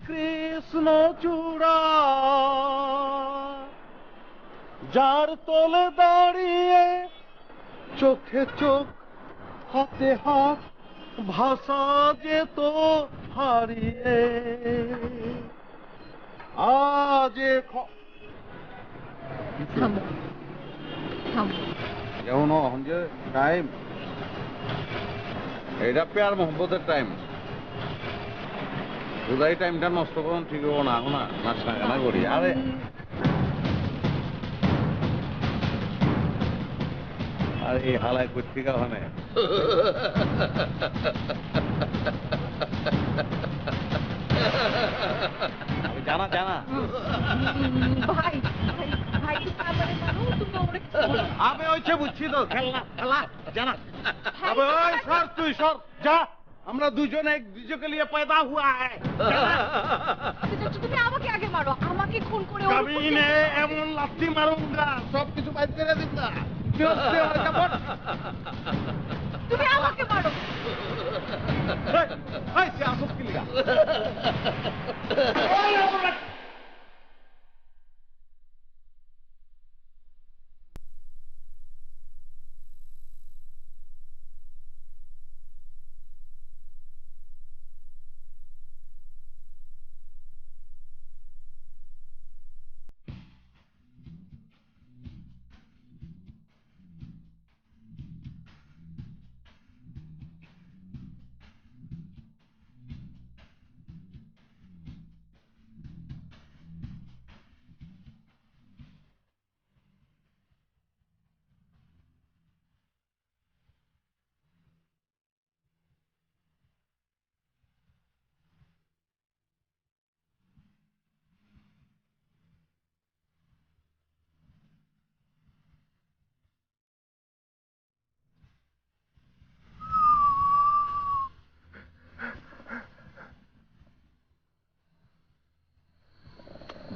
কৃষ্ণ চূড়া যার তলে দাঁড়িয়ে চোখে চোখ হাতে হাত ভাষা যেত হারিয়ে আজ যেমন যে টাইম এটা প্যার মোহব্বতের টাইম উদয় টাইমটা নষ্ট করুন ঠিক হবো না এখন না করি আরে আর এই হালায় পত্রিকা ওখানে জানা জানা আমি ওইছে বুঝছি তো খেলনা খেলা জানা ওই সর তুই সর যা আমরা দুজনে এক দুজকে লিয়ে পয়দা হুয়া হ্যায় তুমি আমাকে আগে মারো আমাকে খুন করে কবি নে এমন লাথি মারুঙ্গা সব কিছু বাইর করে দিন না তুমি আমাকে মারো এই সে আসুক কি লিগা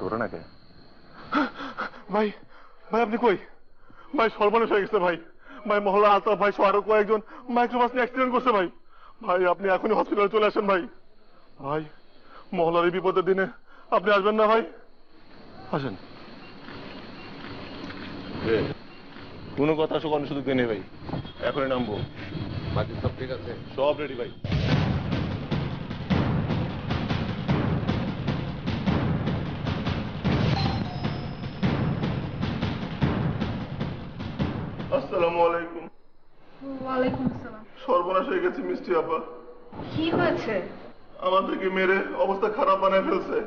ধরে নাকি ভাই ভাই আপনি কই ভাই সর্বনাশ হয়ে গেছে ভাই ভাই মহল্লা আলতাফ ভাই সহ আরো কয়েকজন মাইক্রোবাস নিয়ে অ্যাক্সিডেন্ট করছে ভাই ভাই আপনি এখনই হসপিটালে চলে আসেন ভাই ভাই মহল্লার এই বিপদের দিনে আপনি আসবেন না ভাই আসেন কোনো কথা শোকানোর সুযোগ নেই ভাই এখনই নামবো বাকি সব ঠিক আছে সব রেডি ভাই আসসালামু আলাইকুম ওয়ালাইকুম আসসালাম সর্বনাশ হয়ে গেছে মিষ্টি আপা কি হয়েছে আমাদেরকে মেরে অবস্থা খারাপ বানায় ফেলছে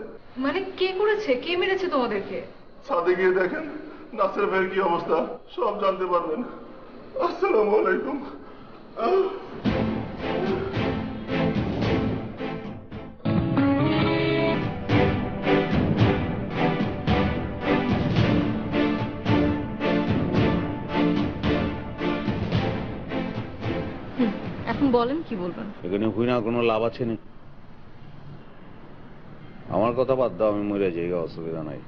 মানে কে করেছে কে মেরেছে তোমাদেরকে ছাদে গিয়ে দেখেন নাসের ভাইয়ের কি অবস্থা সব জানতে পারবেন আসসালামু আলাইকুম এখন বলেন কি বলবেন এখানে হুই না কোনো লাভ আছে না আমার কথা বাদ দাও আমি মরে যাই অসুবিধা নাই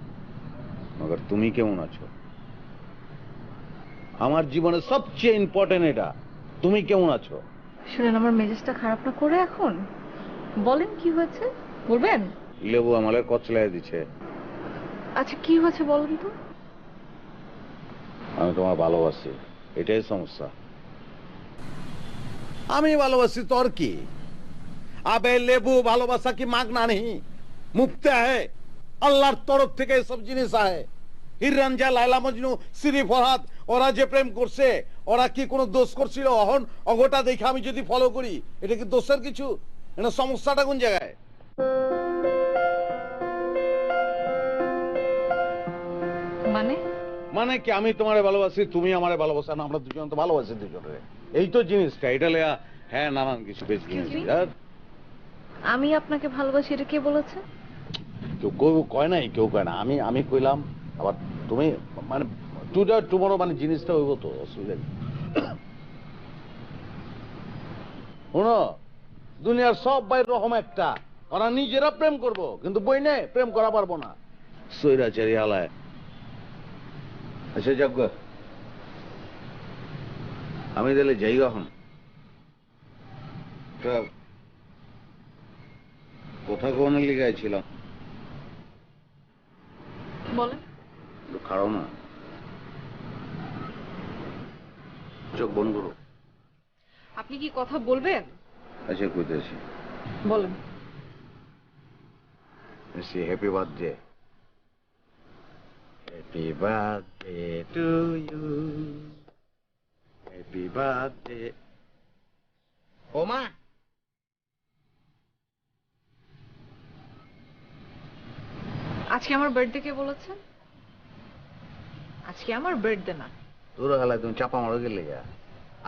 মগর তুমি কেমন আছো আমার জীবনে সবচেয়ে ইম্পর্টেন্ট এটা তুমি কেমন আছো শুনেন আমার মেজাজটা খারাপ না করে এখন বলেন কি হয়েছে বলবেন লেবু আমাদের কচলাই দিছে আচ্ছা কি হয়েছে বলেন তো আমি তোমার ভালোবাসি এটাই সমস্যা আমি ভালোবাসি তোর কি আবে লেবু ভালোবাসা কি মাগনা নেই মুফতে है আল্লাহর তরফ থেকে সব জিনিস আয় হিররাঞ্জা লাইলা মজনু শ্রী ফরহাদ ওরা যে প্রেম করছে ওরা কি কোনো দোষ করছিল অহন অগটা দেখে আমি যদি ফলো করি এটা কি দোষের কিছু এটা সমস্যাটা কোন জায়গায় মানে মানে কি আমি তোমারে ভালোবাসি তুমি আমারে ভালোবাসো না আমরা দুজন তো ভালোবাসি দুজনে এই তো জিনিসটা এটা লেয়া হ্যাঁ নানান কিছু বেশ জিনিস আমি আপনাকে ভালোবাসি এটা কে বলেছে কেউ কেউ কয় নাই কেউ কয় না আমি কইলাম আবার তুমি মানে টুডে টুমরো মানে জিনিসটা হইব তো অসুবিধা নেই শোনো দুনিয়ার সব বাইর রকম একটা ওরা নিজেরা প্রেম করব কিন্তু বই নেই প্রেম করা পারবো না সৈরাচারী হালায় আচ্ছা যাক আমি তাহলে যাই এখন কথা কোন লিগায় ছিলাম বলেন। একটু খারাপ না, চোখ বন্ধ করো। আপনি কি কথা বলবেন? আচ্ছা কইতেছি, বলেন। Happy birthday. Happy birthday to you, happy birthday. ও মা, আজকে আমার বার্থডে কে বলেছেন? আজকে আমার বার্থডে না। তোর হালায় তুমি চাপা মারো গেলে গা,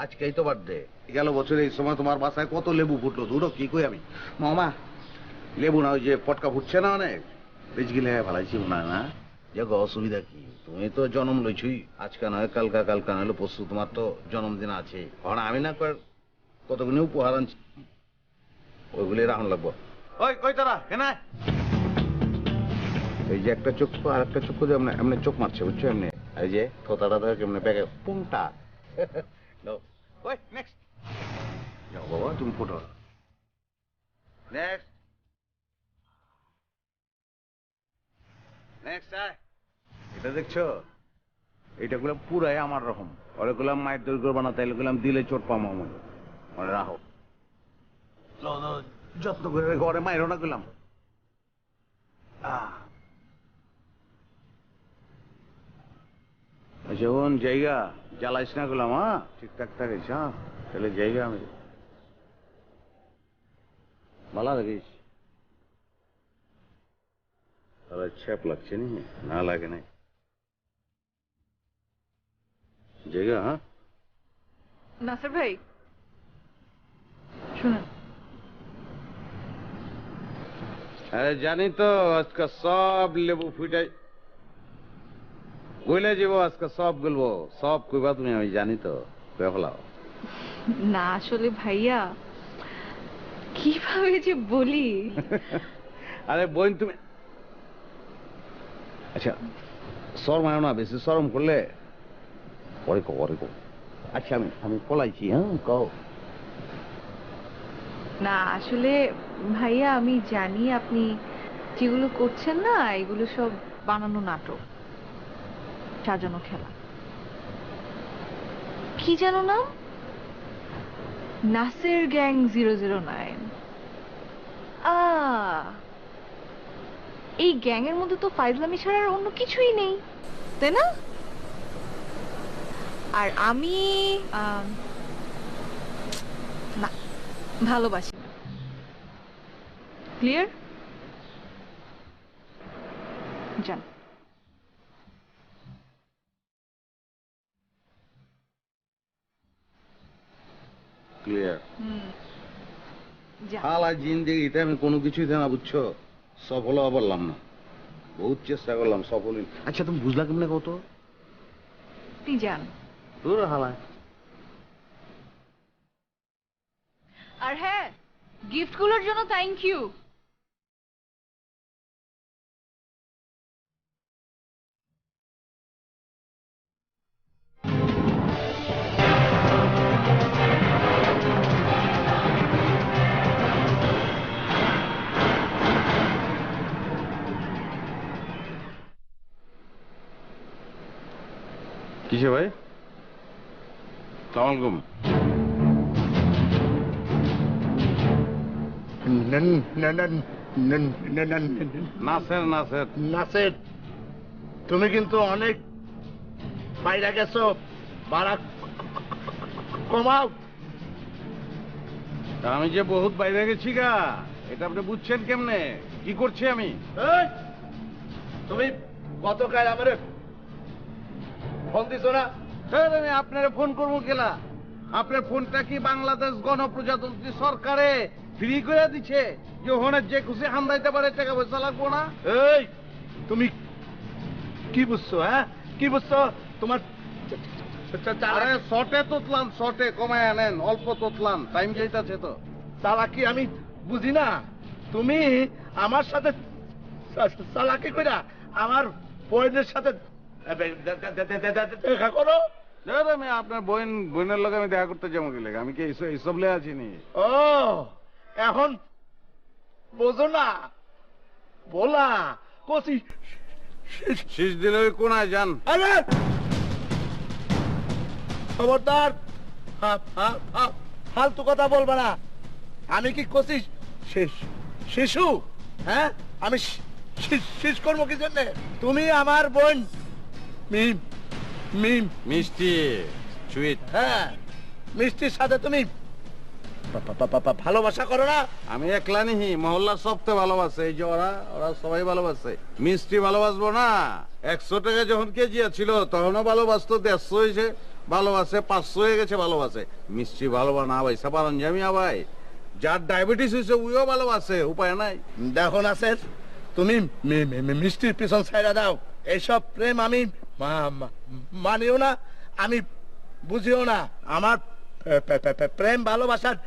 আজকেই তো বার্থডে। গেল বছর এই সময় তোমার বাসায় কত লেবু ফুটলো, দূরও কি কই আমি। মামা লেবু না, ওই যে পটকা ফুটছে না অনেক, বেশ গেলে ভালাইছি না না। যে অসুবিধা কি, তুমি তো জন্ম লইছই, আজকা নয় কালকা, কালকা নইলে পরশু তোমার তো জন্মদিন আছে। এখন আমি না কতগুলি উপহার আনছি, ওইগুলি রাখুন লাগবো। ওই কই তোরা কেন? এই যে একটা চক্ষু আর একটা চক্ষু যে এমনি চোখ মারছে, বুঝছো? এমনি এই যে থোতাটা ধরে কেমনে ব্যাগে পুংটা। ওই নেক্সট যাও বাবা, তুমি ফটো নেক্সট নেক্সট। এটা দেখছো, এটা গুলো পুরাই আমার রকম। ওরে গুলাম মায়ের দৈর্ঘ্য বানাতে, এলে গুলাম দিলে চোট পাম মনে রাখো। যত্ন করে ঘরে মায়েরও না গুলাম। যেমন জায়গা জ্বালাইস না গুলাম, হ্যাঁ ঠিকঠাক থাকিস, হ্যাঁ তাহলে জায়গা আমি ভালো লাগিস। তাহলে ছ্যাপ লাগছে নি, না লাগে নাই জায়গা। হ্যাঁ নাসির ভাই শুনুন। আরে জানি তো আজকে সব লেবু ফুটাই গইলে যাবো, আজকে সব গলবো, সব কইবা তুমি, আমি জানি তো, কয়ে ফেলাও। না আসলে ভাইয়া কিভাবে যে বলি। আরে বোন তুমি, আচ্ছা শরম আয় না, বেশি শরম করলে পরে কো, পরে কো। আচ্ছা আমি আমি পলাইছি, হ্যাঁ কও। না আসলে ভাইয়া আমি জানি আপনি যেগুলো করছেন না এগুলো সব বানানো নাটক, সাজানো খেলা। কি জানো না, নাসের গ্যাং 009। এই গ্যাং এর মধ্যে তো ফাইজলামি ছাড়া আর অন্য কিছুই নেই, তাই না? আর আমি না, ভালোবাসি না। ক্লিয়ার? যান। ক্লিয়ার? যান। হালা জিন্দেগিতে আমি কোনো কিছুই না, বুঝছো, সফল হওয়া পারলাম না, বহুত চেষ্টা করলাম, সফল। আচ্ছা তুমি বুঝলা কেমনে কত? আপনি যান। তোর হালা। আর হ্যাঁ, গিফটগুলোর জন্য থ্যাংক ইউ। কিসে ভাই? সালাম আলাইকুম। নাসের নাসের নাসের, তুমি কিন্তু অনেক বাইরে গেছো, ভাড়া কমাও। আমি যে বহুত বাইরে গেছি গা, এটা আপনি বুঝছেন কেমনে? কি করছি আমি? এই, তুমি গতকাল আমার ফোন দিছো না? আমি আপনার ফোন করবো কেলা? আপনার ফোনটা কি বাংলাদেশ গণপ্রজাতন্ত্রী সরকারে ফ্রি করে দিচ্ছে, যে ওখানে যে খুশি হামদাইতে পারে, টাকা পয়সা লাগবো না? এই, তুমি কি বুঝছো? হ্যাঁ কি বুঝছো? তোমার আরে শর্টে তোতলাম, শর্টে কমায় আনেন, অল্প তোতলাম, টাইম যাইতাছে তো। চালাকি আমি বুঝি না। তুমি আমার সাথে চালাকি কইরা আমার বইনের সাথে দেখা করো। আমি আপনার বোনের লগে আমি দেখা করতে যাবো গেলে, আমি কি এইসব লে আছি নি? ও এখন বোঝো না বলা কচি শীষ দিলে ওই কোনায় যান। আরে খবরদার ফালতু কথা বলবে না। আমি কি কচি শিশু? হ্যাঁ, আমি শিশ করবো কি জন্যে? তুমি আমার বোন মিম মিম মিষ্টি সুইট। হ্যাঁ, মিষ্টির সাথে তুমি ভালোবাসা করো না? আমি একলা নিহি, মহল্লার সবতে ভালোবাসে। এই যে ওরা ওরা সবাই ভালোবাসে। মিষ্টি ভালোবাসবো না? 100 টাকা যখন কেজি ছিল তখনও ভালোবাসতো, 150 হয়েছে ভালোবাসে, 500 হয়ে গেছে ভালোবাসে। মিষ্টি ভালোবা না ভাই সাপারন জামিয়া ভাই, যার ডায়াবেটিস হয়েছে উইও ভালোবাসে, উপায় নাই। দেখো না স্যার, তুমি মিষ্টির পিছন ছাইড়া দাও। এইসব প্রেম আমি মানিও না, আমি বুঝিও না। আমার প্রেম ভালোবাসার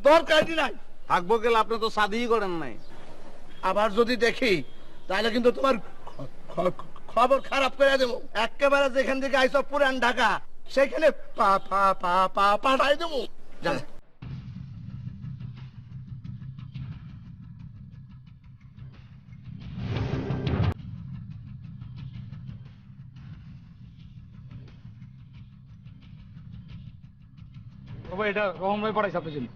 দরকারই নাই। থাকবো গেলে আপনি তো শাদিই করেন নাই। আবার যদি দেখি তাহলে কিন্তু তোমার খবর খারাপ করে দেবো। একেবারে যেখান থেকে আইসব পুরান ঢাকা সেখানে পাঠাই দেবো। জান এটা রহমান ভাই পাঠাইছে আপনার জন্য।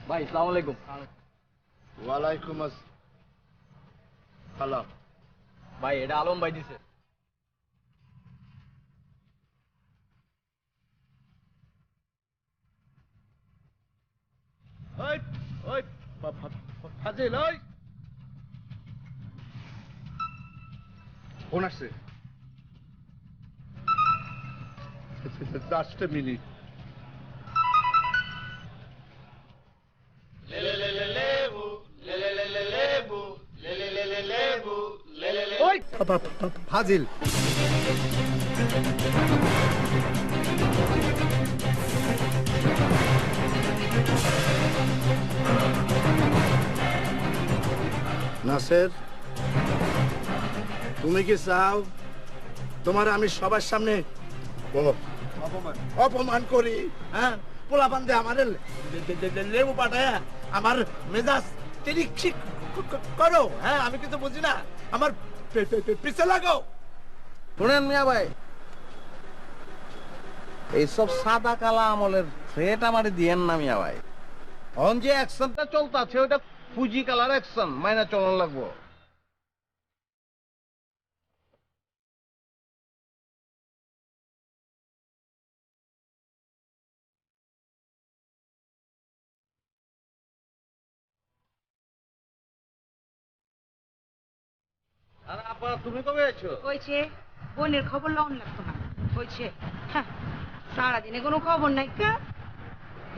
ভাই আসসালামু আলাইকুম। ওয়ালাইকুম আসসালাম। ভাই এটা আলম ভাই দিছে। ওই ওই ফাজিল, ওই ফোন আসছে। Just minute. ওই ফাজিল, নাসের, তুমি কি চাও তোমার আমি সবার সামনে অপমান করি? হ্যাঁ, পোলা বান্ধে আমার লেবু পাঠায় আমার মেজাজ তিরিক্ষি করো? হ্যাঁ, আমি কিন্তু বুঝি না, আমার পিছে লাগো। শুনেন মিয়া ভাই, এইসব সাদা কালা আমলের থ্রেট আমারে দিয়েন না মিয়া ভাই। এখন যে অ্যাকশনটা চলতে আছে ওটা ফুজি কালার অ্যাকশন, মাইনা চলন লাগবো। আর আপা তুমি কবে আছো? হয়েছে, বোনের খবর লওন লাগতো না। হয়েছে, হ্যাঁ, সারাদিনে কোনো খবর নাই কা।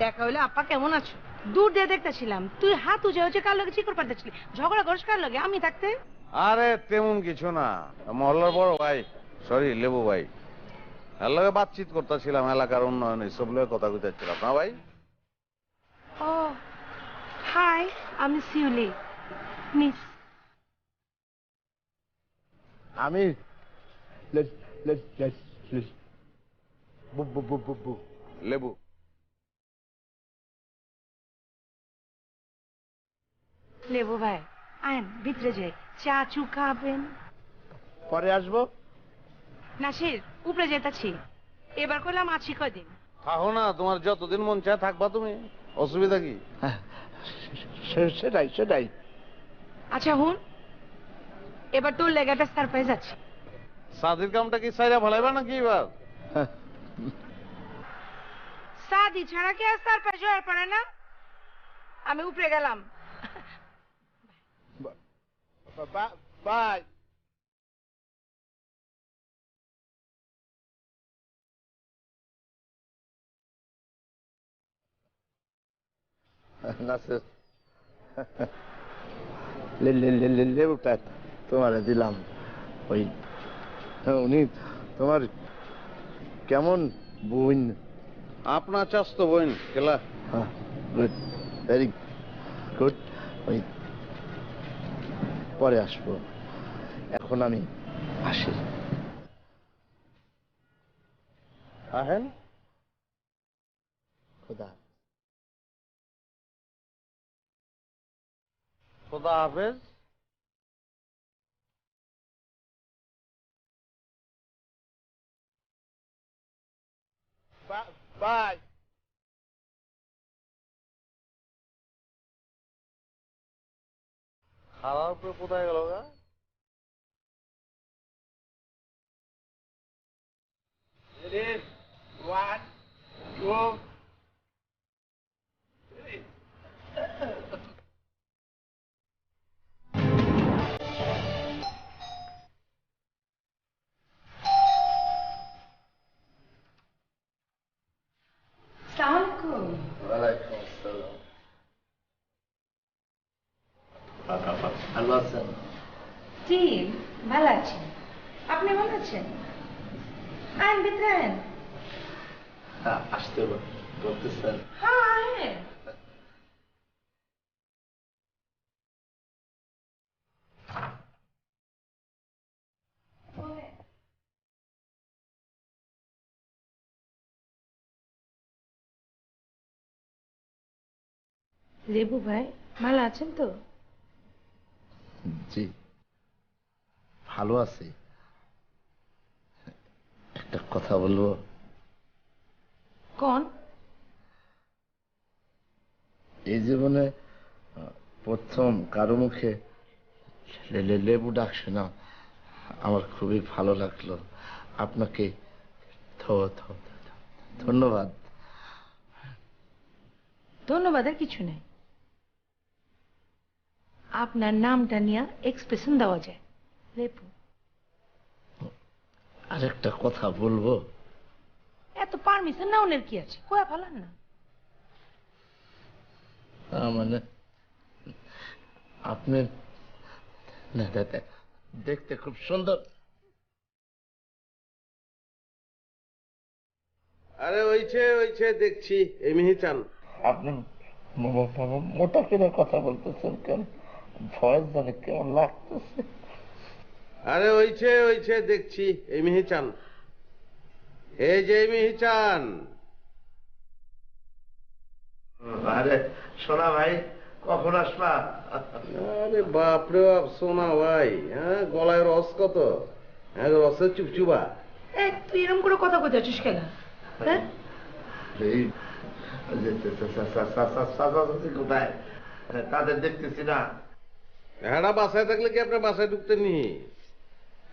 দেখা হইলে আপা কেমন আছো? দূর দিয়ে দেখতেছিলাম, তুই হাত উজে হচ্ছে কার লগে চিকর পাঠাচ্ছিলি, ঝগড়া করিস কার লগে? আমি থাকতে? আরে তেমন কিছু না, মহল্লার বড় ভাই, সরি লেবু ভাই, এর লগে বাতচিত করতেছিলাম, এলাকার উন্নয়ন এসব লগে কথা কইতেছিলাম না ভাই। ও হাই, আমি শিউলি মিস। আমি লেবু লেবু ভাই, আইন ভিতরে যাই, চা চু খাবেন? পরে আসবো। নাসির, উপরে যেতেছি, এবার করলাম আছি কদিন। থাকো না, তোমার যতদিন মন চায় থাকবা তুমি, অসুবিধা কি? সেটাই সেটাই। আচ্ছা হুন, এবার তোর লেগে একটা সারপ্রাইজ আছে। সাদির কামটা কি সাইরা ভালাইবা নাকি এবার? সাদি ছাড়া কি আর সারপ্রাইজ হয়ে পারে না? আমি উপরে গেলাম। বাই। নাসির, লেবুটা তোমারে দিলাম। ওই উনি তোমার কেমন বোন? আপনার চাস্তো বোন কেলা। Good, very good. ওই পরে আসবো, এখন আমি আসি। আহেন খোদা খোদা হাফেজ। বাই। খাওয়ার উপরে কোথায় গেল গা? One, two, সালামালাইকুম। ওয়ালাইকুম আসসালাম। ভালো আছেন? জি ভালো আছি, আপনি ভালো আছেন? আইন ভিতরে আইন। হ্যাঁ, আসতে বলতেছেন? হ্যাঁ আইন। লেবু ভাই ভালো আছেন তো? জি ভালো আছি। একটা কথা বলবো? কোন? এই জীবনে প্রথম কারো মুখে লেবু ডাক শোনা আমার খুবই ভালো লাগলো। আপনাকে ধন্যবাদ। ধন্যবাদের কিছু নেই, আপনার নামটা নিয়ে এক্সপ্রেশন দেওয়া যায়। লেবু। আরেকটা কথা বলবো? এত পারমিশন নেওয়ার কি আছে, কয়া ফেলান না। মানে আপনি দেখতে খুব সুন্দর। আরে ওইছে দেখছি এমনি চান। আপনি মোটা করে কথা বলতেছেন কেন? ভয়েস জানে কেমন লাগতেছে। আরে ওইছে দেখছি এমনি চান, এই যে এমনি চান। আরে সোনা ভাই, কখন আসবা? আরে বাপরে বাপ, সোনা ভাই, হ্যাঁ গলায় রস কত, হ্যাঁ রসের চুপচুপা। এই তুই এরকম করে কথা কইতে আছিস কেন? হ্যাঁ এই যে কোথায় তাদের দেখতেছি না। হেরা বাসায় থাকলে কি আপনার বাসায় ঢুকতে নি?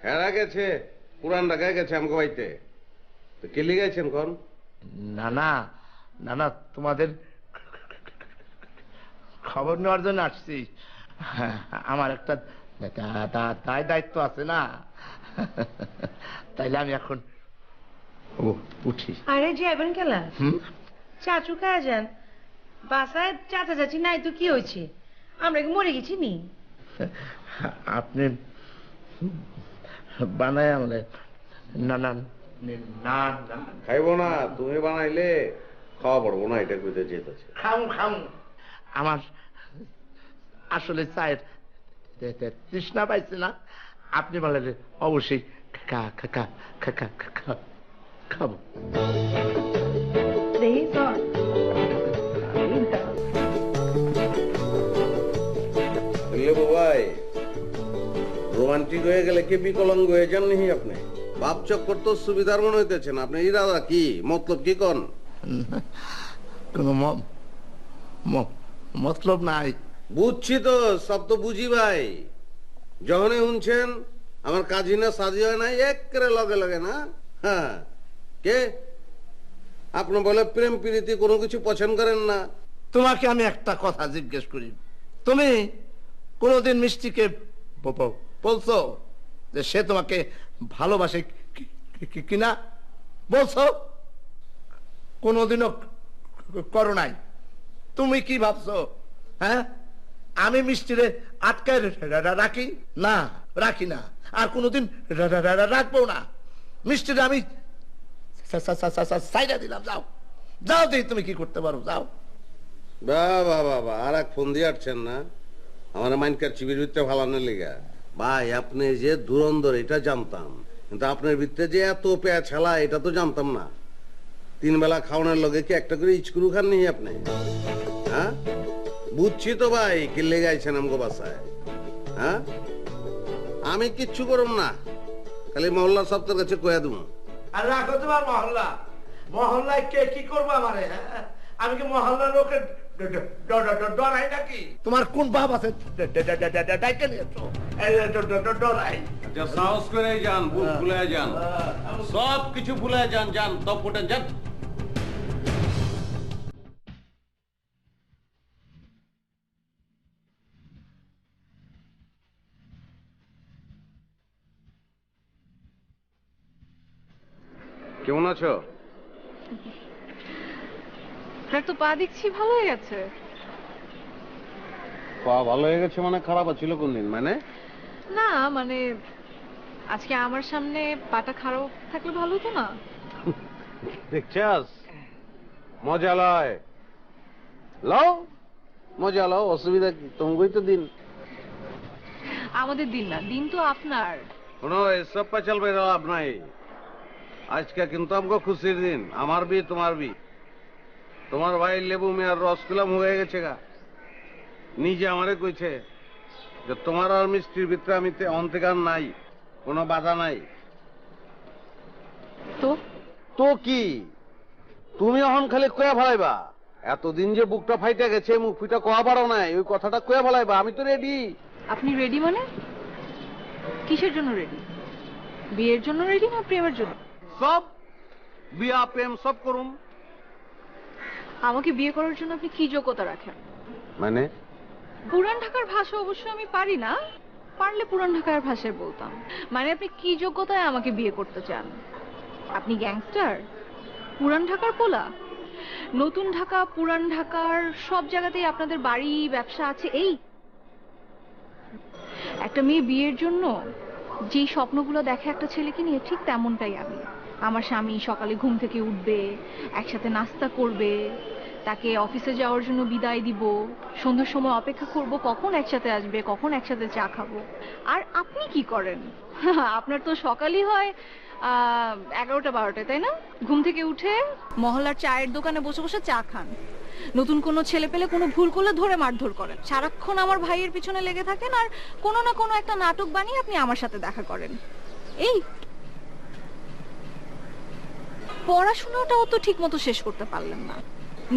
হেরা গেছে পুরান ঢাকায় গেছে আমাকে বাইতে। তো কে লিগাইছেন কোন? না না না না, তোমাদের খবর নেওয়ার জন্য আসছি। আমার একটা দায়িত্ব আছে না, তাইলে আমি এখন উঠি। আরে যাবেন কেলা? চাচু খায় যান, বাসায় চাচা চাচি নাই তো কি হয়েছে, আমরা কি মরে গেছি নি? আপনি বানায় আমলে না না না না খাইব না, তুমি বানাইলে খাওয়া পড়বো না, এটা কইতে যেতেছে। খাম আমার আসলে চায়ের তৃষ্ণা পাইছে না। আপনি বললে অবশ্যই খাবো। লেবু ভাই, রোমান্টিক হয়ে গেলে কি বিকলাঙ্গ হয়ে যান নি আপনি? বাপ চক্কর তো সুবিধার মনে হইতেছেন, আপনি ইরাদা কি, মতলব কি কন? কোনো মতলব নাই। বুঝছি তো, সব তো বুঝি ভাই। যখনই শুনছেন আমার কাজী না সাজি হয় না, এক করে লগে লগে না। হ্যাঁ কে আপনি বলে প্রেম প্রীতি কোনো কিছু পছন্দ করেন না? তোমাকে আমি একটা কথা জিজ্ঞেস করি, তুমি কোনোদিন মিষ্টিকে বলছো যে সে তোমাকে ভালোবাসে কিনা? বলছো? কোনোদিনও করো নাই। তুমি কি ভাবছো? হ্যাঁ, আমি মিষ্টিরে আটকায় রাখি না? রাখি না, আর কোনোদিন রাখবো না। মিষ্টিরে আমি সাইডা দিলাম। যাও যাও, দেখি তুমি কি করতে পারো, যাও। বাবা বাবা, আর এক ফোন দিয়ে আসছেন না? আমার মাইনকার চিবির ভিতরে ফালানোর লেগা। ভাই আপনি যে ধুরন্ধর এটা জানতাম, কিন্তু আপনার ভিতরে যে এত পেয়া ছালা এটা তো জানতাম না। 3 বেলা খাওয়ানোর লগে কি একটা করে ইচকুরু খান নি আপনি? হ্যাঁ বুঝছি তো ভাই কি লেগাইছেন আমগো বাসায়। হ্যাঁ আমি কিচ্ছু করব না, খালি মহল্লা সপ্তাহের কাছে কয়া দেবো। আর রাখো তোমার মহল্লা, মহল্লায় কে কি করবো আমারে? হ্যাঁ? আমি কি মহল্লার লোকে ডরাই নাকি? তোমার কোন ভাব আছে ডাইকে নিয়েছো ডরাই? সাহস করে যান, বুক ভুলে যান, সব কিছু ভুলে যান, যান তপ ফুটেন যান। কেমন আছো? আপনার তো পা দেখছি ভালো হয়ে গেছে। পা ভালো হয়ে গেছে মানে খারাপ ছিল কোন দিন? মানে না মানে আজকে আমার সামনে পাটা খারাপ থাকলে ভালো হতো না? দেখছাস মজা লয়, লও মজা লও, অসুবিধা কি? তোমাকেই তো দিন। আমাদের দিন না, দিন তো আপনার। শোনো এসব পাচাল বের লাভ নাই। আজকে কিন্তু আমগো খুশির দিন, আমার বি তোমার বি। তোমার ভাই লেবু মেয়ার রসগুলাম হয়ে গেছে গা, নিজে আমারে কইছে যে তোমার আর মিষ্টির ভিতরে আমি অন্তেকার নাই, কোনো বাধা নাই। তো তো কি তুমি এখন খালি কয়া ফেলাইবা? এতদিন যে বুকটা ফাইটা গেছে, মুখ ফিটা কয়া পারো নাই, ওই কথাটা কয়া ফেলাইবা আমি তো রেডি। আপনি রেডি মানে কিসের জন্য রেডি? বিয়ের জন্য রেডি না প্রেমের জন্য? সব বিয়া প্রেম সব করুম। আমাকে বিয়ে করার জন্য আপনি কি যোগ্যতা রাখেন? মানে পুরান ঢাকার ভাষা অবশ্য আমি পারি না, পারলে পুরান ঢাকার ভাষায় বলতাম। মানে আপনি কি যোগ্যতায় আমাকে বিয়ে করতে চান? আপনি গ্যাংস্টার? পুরান ঢাকার পোলা? নতুন ঢাকা পুরান ঢাকার সব জায়গাতেই আপনাদের বাড়ি ব্যবসা আছে। এই একটা মেয়ে বিয়ের জন্য যেই স্বপ্নগুলো দেখে একটা ছেলেকে নিয়ে, ঠিক তেমনটাই আমি। আমার স্বামী সকালে ঘুম থেকে উঠবে, একসাথে নাস্তা করবে, তাকে অফিসে যাওয়ার জন্য বিদায় দিব, সন্ধ্যার সময় অপেক্ষা করব কখন একসাথে আসবে, কখন একসাথে চা খাবো। আর আপনি কি করেন? আপনার তো সকালই হয় 11টা 12টায়, তাই না? ঘুম থেকে উঠে মহল্লার চায়ের দোকানে বসে বসে চা খান, নতুন কোনো ছেলে পেলে কোনো ভুল করলে ধরে মারধর করেন, সারাক্ষণ আমার ভাইয়ের পিছনে লেগে থাকেন, আর কোনো না কোনো একটা নাটক বানিয়ে আপনি আমার সাথে দেখা করেন। এই পড়াশোনাটাও তো ঠিক মতো শেষ করতে পারলেন না।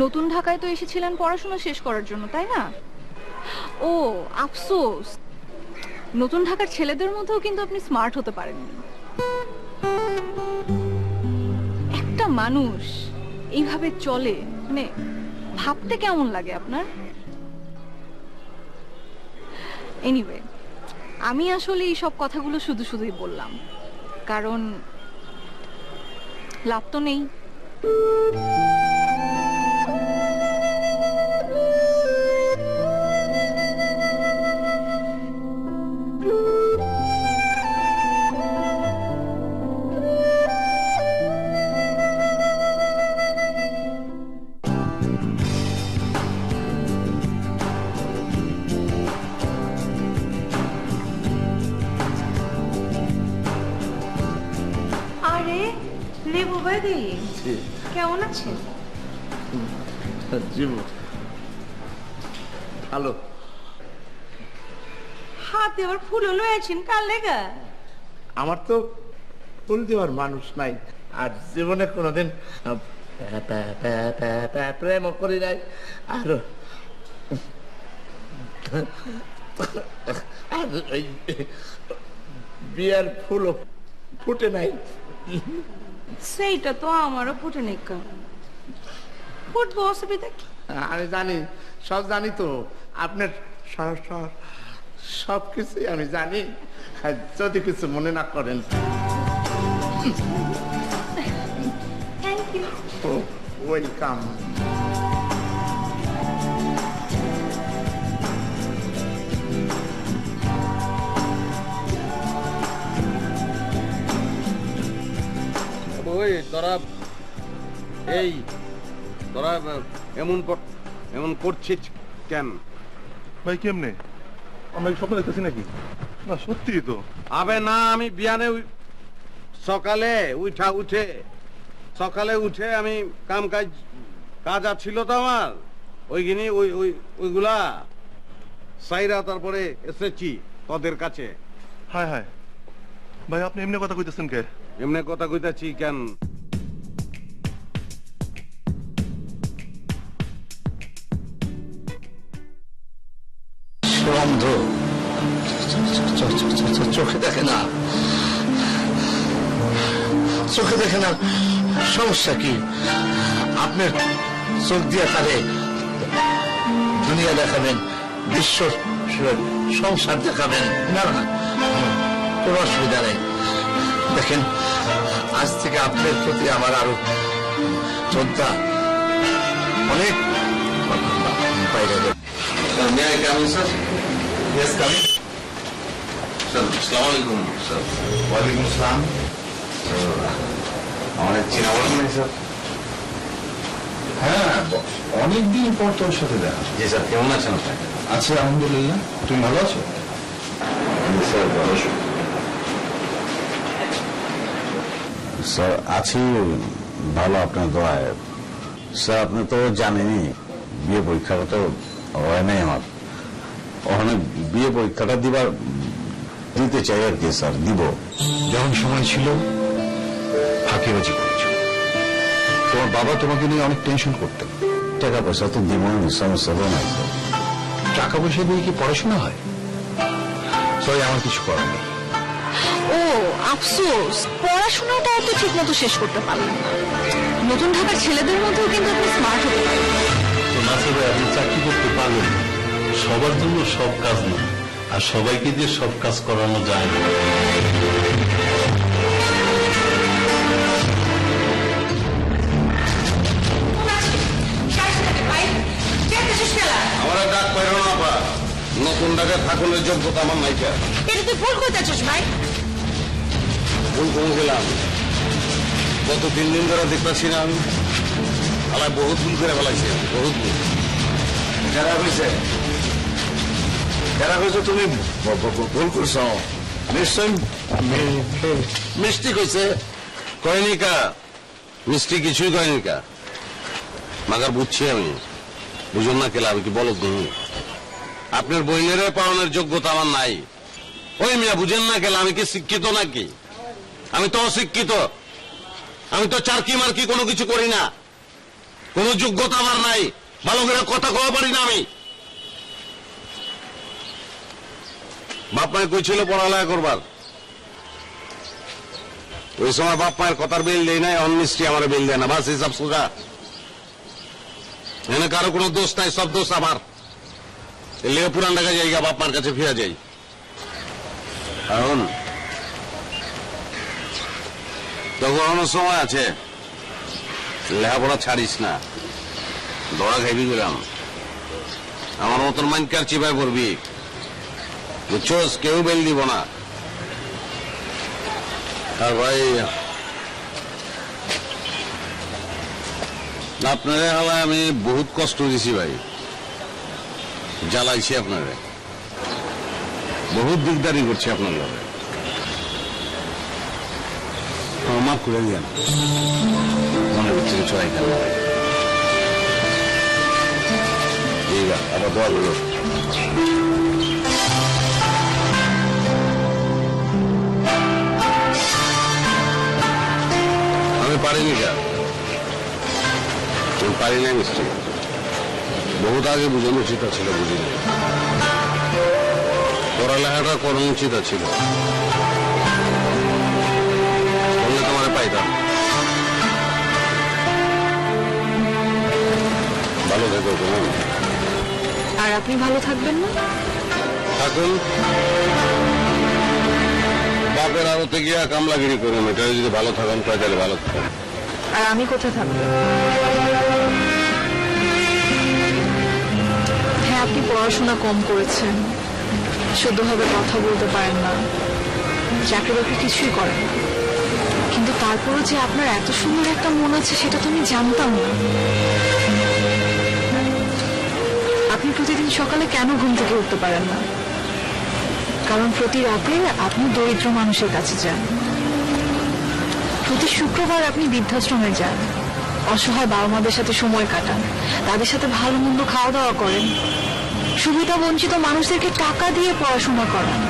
নতুন ঢাকায় তো এসেছিলেন পড়াশোনা শেষ করার জন্য, তাই না? ও আফসোস, নতুন ঢাকার ছেলেদের মধ্যেও কিন্তু আপনি স্মার্ট হতে পারেননি। একটা মানুষ এইভাবে চলে, মানে ভাবতে কেমন লাগে আপনার? এনিওয়ে, আমি আসলে এই সব কথাগুলো শুধু শুধুই বললাম, কারণ লাভ তো নেই। আরে লেবু ভাই, কেমন আছেন? জীবন ভালো। হাতে আবার ফুলও লয়েছেন কার লেগা? আমার তো ফুল দেওয়ার মানুষ নাই, আর জীবনে কোনোদিন প্রেম করি নাই, আর ওই বিয়ার ফুলও ফুটে নাই। সেইটা তো আমারও ফুটে নেই, ফুটবো, অসুবিধা কি? আমি জানি, সব জানি তো, আপনার সব কিছুই আমি জানি, যদি কিছু মনে না করেন। Thank you. ওয়েলকাম। ওই তোরা এই তোরা এমন করছিস কেন? ভাই কেমনে? আমরা কি স্বপ্ন দেখতেছি নাকি? না সত্যি তো। আবে না, আমি বিয়ানে সকালে উঠে আমি কাজ ছিল তো আমার, ওইখানে ওইগুলা সাইরা তারপরে এসেছি তোদের কাছে। হায় হায় ভাই, আপনি এমনি কথা কইতেছেন কে? এমনি কথা কইতাছি কেন? অন্ধ, চোখে দেখে না, চোখে দেখে না। সমস্যা কি? আপনার চোখ দিয়ে তারে দুনিয়া দেখাবেন, বিশ্ব সংসার দেখাবেন। না না, কোনো অসুবিধা নেই। দেখেন, আজ থেকে আপনার প্রতি আমার আরো শ্রদ্ধা অনেক বাইরে। ওয়ালাইকুম আসসালাম। আমাদের চেনা বলেন নাই স্যার? হ্যাঁ, অনেকদিন পর তোর সাথে দেখা। জি স্যার, কেমন আছেন আপনি? আছি আলহামদুলিল্লাহ। তুমি ভালো আছো? স্যার ভালো আছো? স্যার আছি ভালো, আপনার দোয়ায়। স্যার আপনি তো জানেনই বিয়ে পরীক্ষাটা তো হয় নাই আমার। ওখানে বিয়ে পরীক্ষাটা দিতে চাই আর কি স্যার, দিব। যখন সময় ছিল ফাঁকিবাজি করেছ। তোমার বাবা তোমাকে নিয়ে অনেক টেনশন করতেন। টাকা পয়সা তো দিব, সমস্যা তো নাই স্যার। টাকা পয়সা দিয়ে কি পড়াশোনা হয়? সরি, আমার কিছু করার নেই। ও আফসোস, পড়াশোনাটাও তো ঠিক মতো শেষ করতে পারলেন না। নতুন ঢাকার ছেলেদের মধ্যেও কিন্তু আপনি স্মার্ট হতে পারেন। তো নাসির ভাই, আপনি চাকরি করতে পারবেন না। সবার জন্য সব কাজ না, আর সবাইকে দিয়ে সব কাজ করানো যায় না। আমার ডাক পাইল না বা নতুন ডাকে ঠাকুরের যোগ্যতা আমার নাইকা। এটা তুই ভুল করতেছিস ভাই। ভুল করে গেলাম। গত 3 দিন ধরে দেখতেছি না আমি আলাই বহুত ভুল করে ফেলাইছি, বহুত ভুল। যারা কইছো তুমি ভুল করছো, নিশ্চয় মিষ্টি কইছে, কয়নি কা মিষ্টি কিছুই কয়নি কা। মাগার বুঝছি আমি, বুঝুন না কেলা, আমি কি বলো তুমি? আপনার বইনেরে পাওয়ানোর যোগ্যতা আমার নাই। ওই মিয়া বুঝেন না কেলা, আমি কি শিক্ষিত নাকি? আমি তো অশিক্ষিত। আমি তো চারকি মার্কি কোনো কিছু করি না, কোনো যোগ্যতা আমার নাই। ভালো করে কথা কওয়া পারি না আমি। বাপ মায়ের কইছিল পড়ালেখা করবার, ওই সময় বাপ মায়ের কথার বেল দেয় নাই, অনমিস্ট্রি আমার বেল দেয় না। বাস হিসাব সোজা। এখানে কারো কোনো দোষ নাই, সব দোষ আমার। লেগে পুরান ঢাকা জায়গা বাপ মার কাছে ফিরে যাই। এখন তখন অনেক সময় আছে, লেখাপড়া ছাড়িস না, দড়া খাইবি গেলাম। আমার মতন মাইনকার চিপায় পড়বি, বুঝছোস? কেউ বেল দিব না। আর ভাই আপনারে হালায় আমি বহুত কষ্ট দিছি ভাই, জ্বালাইছি আপনারে, বহুত দিকদারি করছি আপনার লগে। মাফ করে দিয়েন, মনে করছি কিছু আইকাল না। ঠিক আছে, আবার দোয়া করো। আমি পারিনি যা, আমি পারি না মিষ্টি। বহুত আগে বুঝানো উচিত ছিল, বুঝিনি। পড়ালেখাটা করানো উচিত ছিল, বললে তোমার পাইতাম। ভালো থেকো তোমার। আর আপনি ভালো থাকবেন না? থাকুন। বাপের আড়তে গিয়া কামলাগিরি করুন, এটা যদি ভালো থাকেন তাহলে ভালো থাকেন। আর আমি কোথায় থাকবো? হ্যাঁ, আপনি পড়াশোনা কম করেছেন, শুদ্ধভাবে কথা বলতে পারেন না, চাকরি বাকরি কিছুই করেন না, কিন্তু তারপরও যে আপনার এত সুন্দর একটা মন আছে সেটা তো আমি জানতাম না। আপনি প্রতিদিন সকালে কেন ঘুম থেকে উঠতে পারেন না? কারণ প্রতি রাতে আপনি দরিদ্র মানুষের কাছে যান, প্রতি শুক্রবার আপনি বৃদ্ধাশ্রমে যান, অসহায় বাবা মাদের সাথে সময় কাটান, তাদের সাথে ভালো মন্দ খাওয়া দাওয়া করেন, সুবিধা বঞ্চিত মানুষদেরকে টাকা দিয়ে পড়াশোনা করান।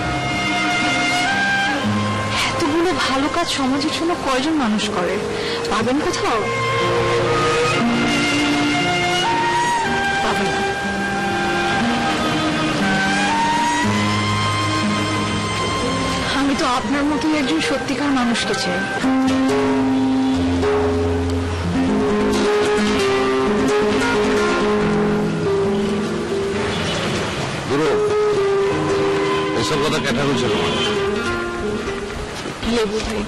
এতগুলো ভালো কাজ সমাজের জন্য কয়জন মানুষ করে? পাবেন কোথাও? পাবেন না। আমি তো আপনার মতোই একজন সত্যিকার মানুষকে চাই। গুরু, এসব কথা কেটা হয়েছিল? লেবু ভাই,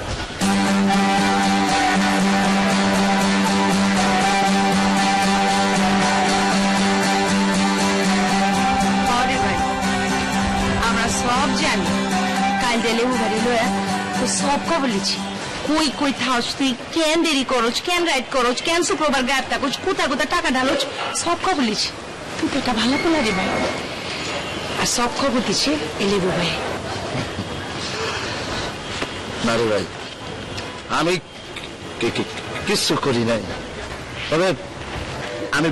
আমরা সব জানি কাল দিলে উবারি লয়া তো সব খবর লিছি। কই কই থাকস তুই, কেন দেরি করছ, কেন রাইট করছ, কেন শুক্রবার গায়েব থাকছ, কোথা কোথা টাকা ঢালছ, সব খবর লিছি। তুই তো এটা ভালো পোলা রে ভাই। আর সব খবর দিচ্ছে এই লেবু ভাই। না রে ভাই, আমি কিছু করি নাই। তবে আমি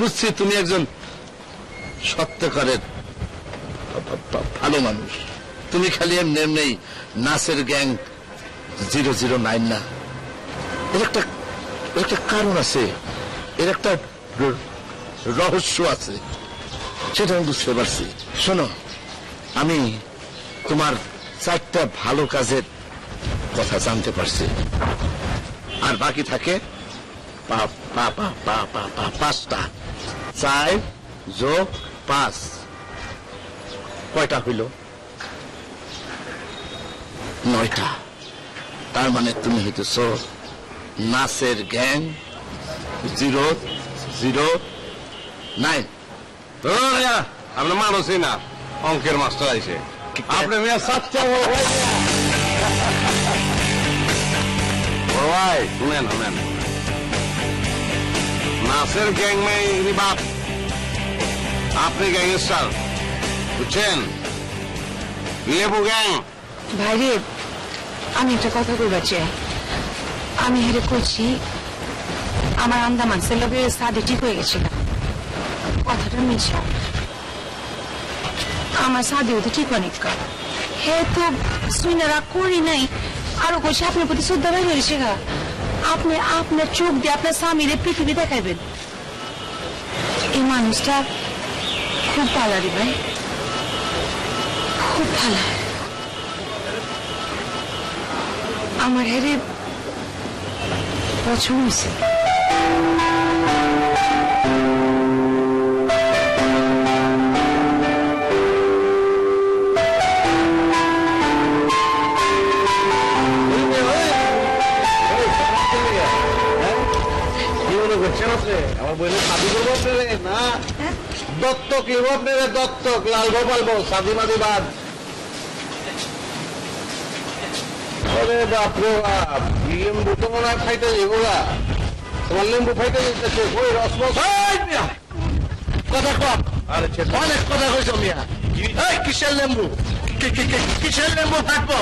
বুঝছি তুমি একজন সত্যকারের ভালো মানুষ। তুমি খালি এমনি নাসের গ্যাং 009 না, এর একটা কারণ আছে, এর একটা রহস্য আছে, সেটা আমি বুঝতে পারছি। শোনো, আমি তোমার 4টা ভালো কাজের কথা জানতে পারছি, আর বাকি থাকে 5টা। 4 যোগ 5 কয়টা হইল? 9টা। তার মানে তুমি হইতেছ নাসের গ্যাং 009। আপনি মানুষই না, অঙ্কের মাস্টার আইসে। আপনি মেয়ে সাচ্চা বড় ভাই, শুনেন নাসের গ্যাং মেয়ে বাপ, আপনি গ্যাংস্টার, বুঝছেন? লেবু গ্যাং। ভাইরে, আমি একটা কথা কইবার চাই। আমি হেরে কইছি আমার আন্দামান সেলবে সাদে ঠিক হয়ে গেছিল। কথাটা মিছা। আমার সাদে হতে ঠিক অনেক কাল। হে তো সুইনারা করি নাই। আরো কইছে আপনার প্রতি শ্রদ্ধা বের হয়েছে গা। আপনি আপনার চোখ দিয়ে আপনার স্বামীরে পৃথিবী দেখাইবেন। এই মানুষটা খুব ভালো রে ভাই, খুব ভালো। আমার হেরে পছন্দ হয়েছে। আমার বইলে শাদি করবো আপনারে না, দত্তক লিব আপনারে, দত্তক লাল গোপাল শাদি মাদি বাদ। বাপরে বাপ, লেম্বু তো মনে হয় ফাইটে যাবো গা। তোমার লেম্বু ফাইটে যেতেছে, ওই রসমস কথা কম। অনেক কথা কইছ মিয়া। কিসের লেম্বু? কিসের লেম্বু থাকবো?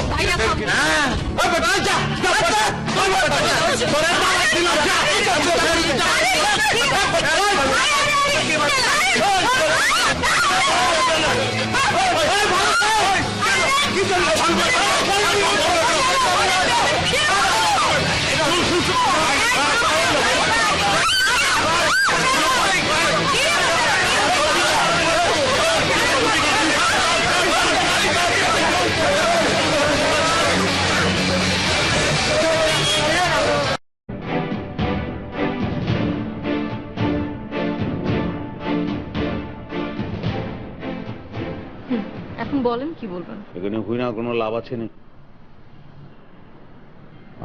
এখন বলেন কি বলবেন? এখানে হুই না কোনো লাভ আছে না।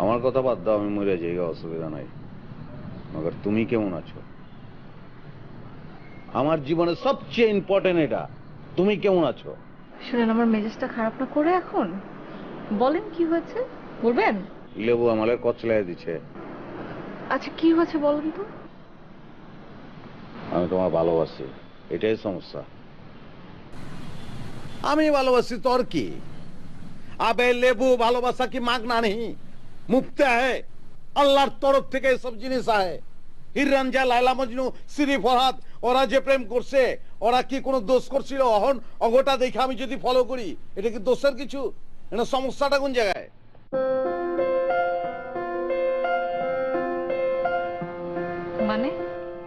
আমার কথা বাদ দাও, আমি মরে যাই, অসুবিধা নাই। মগর তুমি কেমন আছো? আমার জীবনে সবচেয়ে ইম্পর্টেন্ট এটা, তুমি কেমন আছো? শুনেন, আমার মেজাজটা খারাপ না করে এখন বলেন কি হয়েছে, বলবেন? লেবু আমাদের কচলাই দিচ্ছে। আচ্ছা কি হয়েছে বলেন তো। আমি তোমার ভালোবাসি, এটাই সমস্যা। আমি ভালোবাসি তোর কি? আবে লেবু, ভালোবাসা কি মাগনা নেই, মুফতে है। আল্লাহর তরফ থেকে সব জিনিস আয়। হিররাঞ্জা, লায়লা মজনু, শ্রী ফরহাদ ওরা যে প্রেম করছে, ওরা কি কোনো দোষ করছিল? অহন অগোটা দেখে আমি যদি ফলো করি, এটা কি দোষের কিছু? এটা সমস্যাটা কোন জায়গায়?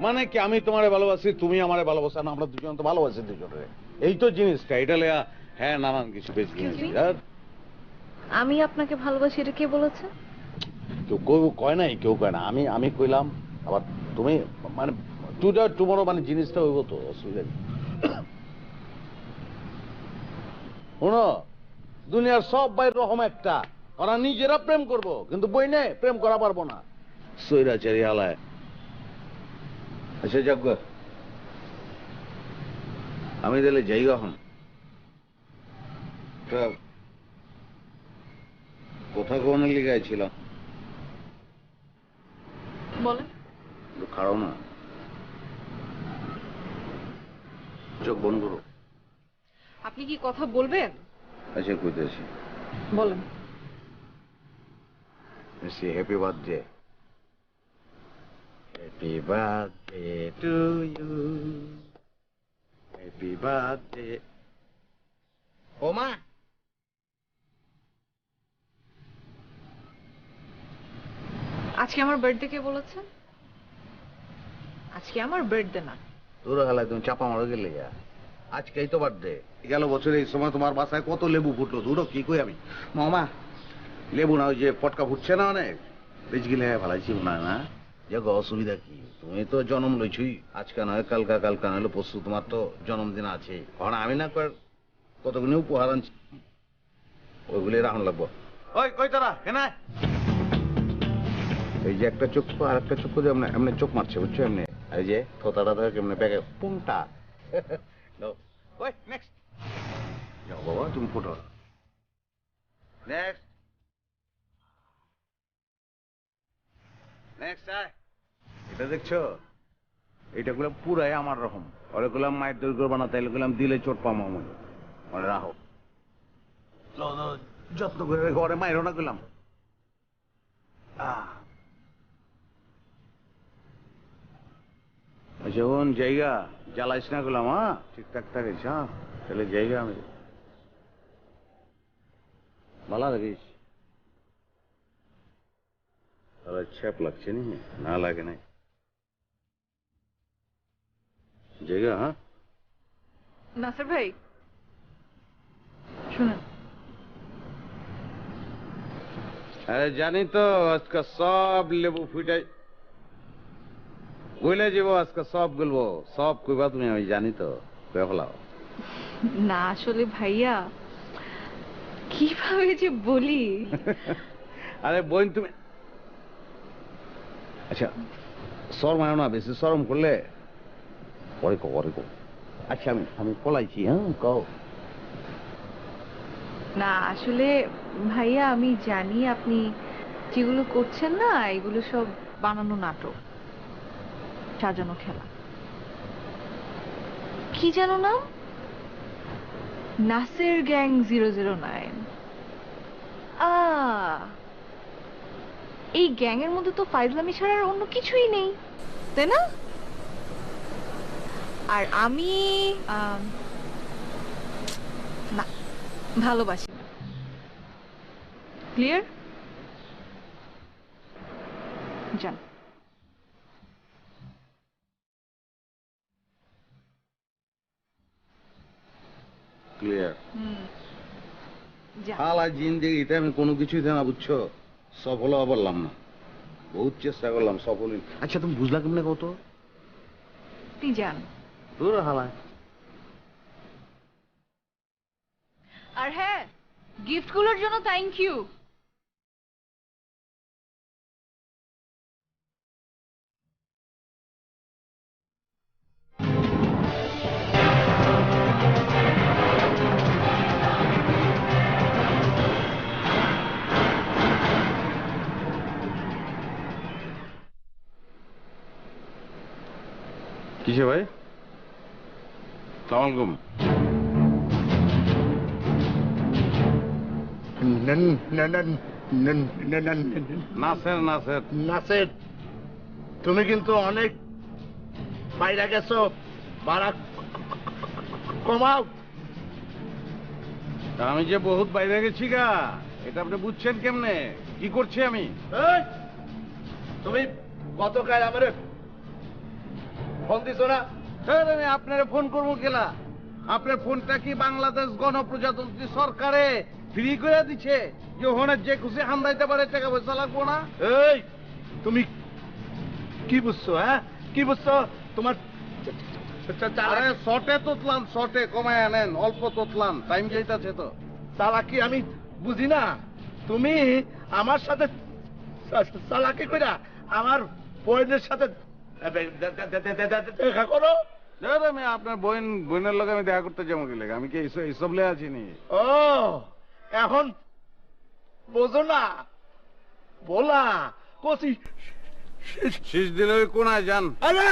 মানে কি, আমি তোমারে ভালোবাসি, তুমি আমারে ভালোবাসা না, আমরা দুজন তো ভালোবাসি দুজনে, এই তো জিনিসটা। এটা লেয়া হ্যাঁ নানান কিছু বেশি আর আমি আপনাকে ভালোবাসি এটা কে বলেছে? কেউ কয় নাই, কেউ কয় না। আমি কইলাম, আবার তুমি মানে টুডে টুমরো মানে জিনিসটা হইব তো, অসুবিধা নেই। শোনো, দুনিয়ার সব বাইর রকম একটা, ওরা নিজেরা প্রেম করব, কিন্তু বই নে প্রেম করা পারবো না। সৈরাচারি হালায়। আচ্ছা যাক, আমি দিলে যাই এখন। কোথা কোন লিগায় ছিলাম, বলেন। খাড়ো না, চোখ বন্ধ করো। আপনি কি কথা বলবেন? আচ্ছা কইতেছি, বলেন। Happy birthday. Happy birthday to you, happy birthday. ও মা, আজকে আমার বার্থডে কে বলেছে? আজকে আমার বার্থডে না। দূর হালায় তুমি চাপা মারো গেলে, আজকেই তো বার্থডে। গেল বছর এই সময় তোমার বাসায় কত লেবু ফুটলো, দূরও কি কই আমি। মামা লেবু না, ওই যে পটকা ফুটছে না অনেক, বেশ গেলে ভালাইছি না না। যে অসুবিধা কি, তুমি তো জন্ম লইছুই, আজকে নয় কালকা, কালকা নইলে পরশু তোমার তো জন্মদিন আছে। কারণ আমি না কতগুলো উপহার আনছি, ওইগুলি রাখুন লাগবো। ওই কই তারা কেনা, এই যে একটা চক্ষু আর একটা চক্ষু দিয়ে এমনি চোখ মারছে, বুঝছো? এমনি এই যে থোতাটা ধরে কেমনে ব্যাগে পুংটা। ওই নেক্সট যাও বাবা, তুমি ফটো নেক্সট নেক্সট। এটা দেখছো, এটা গুলাম পুরাই আমার রকম। ওরে গুলাম মায়ের দৈর্ঘ্য বানাতে, এলে গুলাম দিলে চোট পামো মনে রাখো। যত্ন করে ঘরে মায়ের না গেলাম। যখন জায়গা জ্বালাইস না গেলাম, হ্যাঁ ঠিকঠাক থাকিস, হ্যাঁ তাহলে জায়গা আমি ভালো লাগিস। তাহলে ছ্যাপ লাগছে নি, না লাগে নাই জায়গা। হ্যাঁ নাসির ভাই শুনুন, আরে জানি তো আজকে সব লেবু ফুটাই বইলে যাব, আজকে সব বলবো, সব কইবা তুমি, আমি জানি তো, কয়ে ফেলাও। না আসলে ভাইয়া কিভাবে যে বলি। আরে বোন তুমি, আচ্ছা শরম হয় না, বেশি শরম করলে পরে কো, পরে কো। আচ্ছা আমি পলাইছি, হ্যাঁ কও। না আসলে ভাইয়া আমি জানি আপনি যেগুলো করছেন না, এগুলো সব বানানো নাটক, সাজানো খেলা। কি জানো না, নাসের গ্যাং 009। এই গ্যাং এর মধ্যে তো ফাইজলামি ছাড়া আর অন্য কিছুই নেই, তাই না? আর আমি না, ভালোবাসি না। ক্লিয়ার? যান। ক্লিয়ার? যান। হালা জিন্দেগিতে আমি কোনো কিছুই না, বুঝছো, সফল হওয়া বললাম না, বহুত চেষ্টা করলাম, সফল। আচ্ছা তুমি বুঝলা কেমনে কত? আপনি যান। তোর হালা। আর হ্যাঁ, গিফটগুলোর জন্য থ্যাংক ইউ। কিসে ভাই? সালাম আলাইকুম। নাসের নাসের নাসের, তুমি কিন্তু অনেক বাইরে গেছো, ভাড়া কমাও। তা আমি যে বহুত বাইরে গেছি গা, এটা আপনি বুঝছেন কেমনে? কি করছি আমি? এই, তুমি গতকাল আমার ফোন দিছো না? আমি আপনারে ফোন করবো কেলা? আপনার ফোনটা কি বাংলাদেশ গণপ্রজাতন্ত্রী সরকারে ফ্রি করে দিচ্ছে যে ওখানে যে খুশি হামদাইতে পারে, টাকা পয়সা লাগবো না? এই, তুমি কি বুঝছো? হ্যাঁ, কি বুঝছো? তোমার আরে শর্টে তোতলাম, শর্টে কমায় আনেন, অল্প তোতলাম, টাইম যাইতাছে তো। চালাকি আমি বুঝি না। তুমি আমার সাথে চালাকি কইরা আমার বোনের সাথে দেখা করো। আমি আপনার বোনের লোক আমি দেখা করতে যাবো কি লাগে? আমি কি এইসব লে আছি নি? ও, এখন বোঝো না? বলা কচি শীষ দিলে ওই কোনায় যান। আরে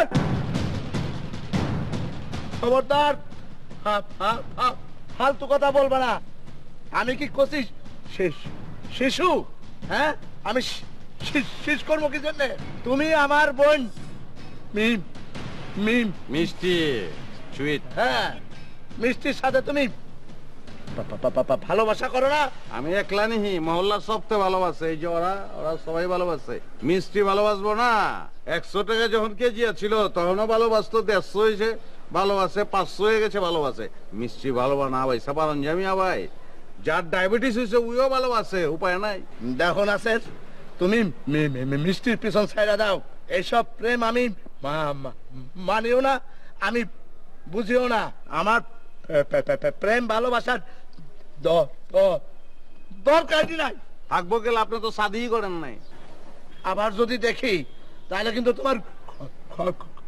খবরদার, ফালতু কথা বলবা না। আমি কি কচি শিশু? হ্যাঁ, আমি শেষ করবো কি জন্যে? তুমি আমার বোন মিম মিম মিষ্টি সুইট। হ্যাঁ, মিষ্টির সাথে তুমি ভালোবাসা করো না? আমি একলা নিহি, মহল্লার সবতে ভালোবাসে। এই যে ওরা ওরা সবাই ভালোবাসে। মিষ্টি ভালোবাসবো না? 100 টাকা যখন কেজি ছিল তখনও ভালোবাসতো, 150 হয়েছে ভালোবাসে, 500 হয়ে গেছে ভালোবাসে। মিষ্টি ভালোবা না ভাই সাবারন জামিয়া ভাই, যার ডায়াবেটিস হয়েছে উইও ভালোবাসে, উপায় নাই। দেখো না স্যার, তুমি মিষ্টির পিছন ছাইড়া দাও। এইসব প্রেম আমি মানিও না, আমি বুঝিও না। আমার প্রেম ভালোবাসার দরকারই নাই। থাকবো গেলে আপনি তো শাদিই করেন নাই। আবার যদি দেখি তাহলে কিন্তু তোমার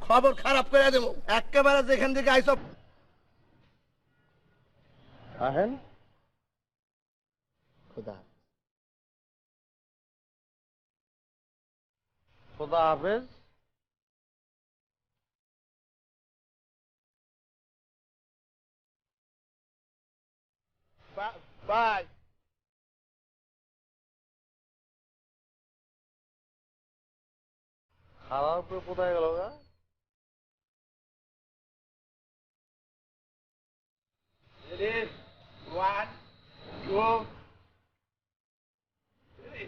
খবর খারাপ করে দেবো একেবারে। যেখান থেকে আইসব আহেন খোদা খোদা হাফেজ। বাই। খাওয়ার উপরে কোথায় গেল গা? One, two, three.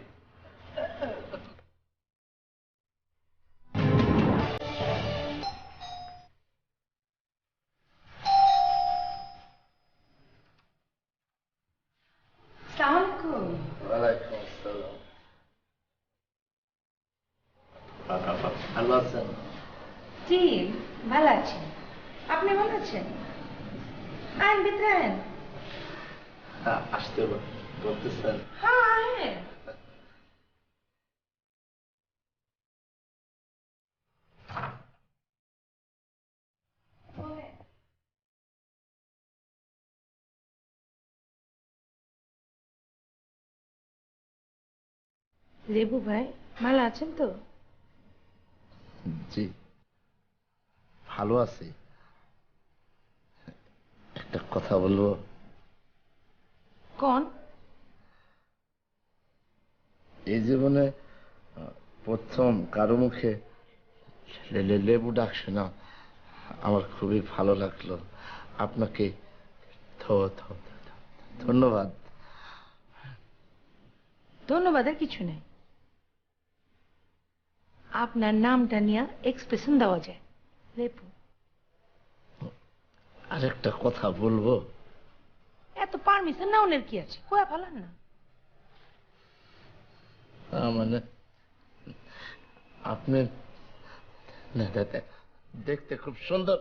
ওয়ালাইকুম আসসালাম। ভালো আছেন? জি, ভালো আছি। আপনি ভালো আছেন? আইন ভিতরে আইন। আসতে বলতেছেন? হ্যাঁ আইন। লেবু ভাই ভালো আছেন তো? জি, ভালো আছি। একটা কথা বলবো? কোন? এই জীবনে প্রথম কারো মুখে লেবু ডাক শোনা আমার খুবই ভালো লাগলো। আপনাকে ধন্যবাদ। ধন্যবাদের কিছু নেই। আপনার নামটা নিয়ে এক্সপ্রেশন দেওয়া যায়। লেবু। আরেকটা কথা বলবো? এত পারমিশন নেওয়ার কি আছে? কয়া ফেলান না। মানে আপনি দেখতে খুব সুন্দর।